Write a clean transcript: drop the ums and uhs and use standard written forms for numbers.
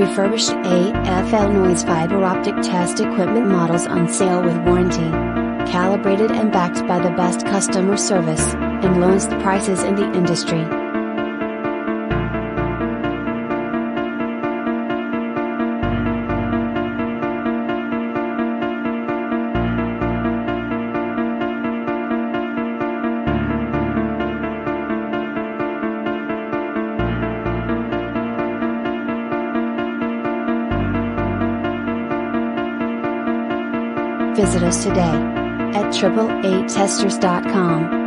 Refurbished AFL Noyes fiber optic test equipment models on sale with warranty. Calibrated and backed by the best customer service, and lowest prices in the industry. Visit us today at AAAATesters.com.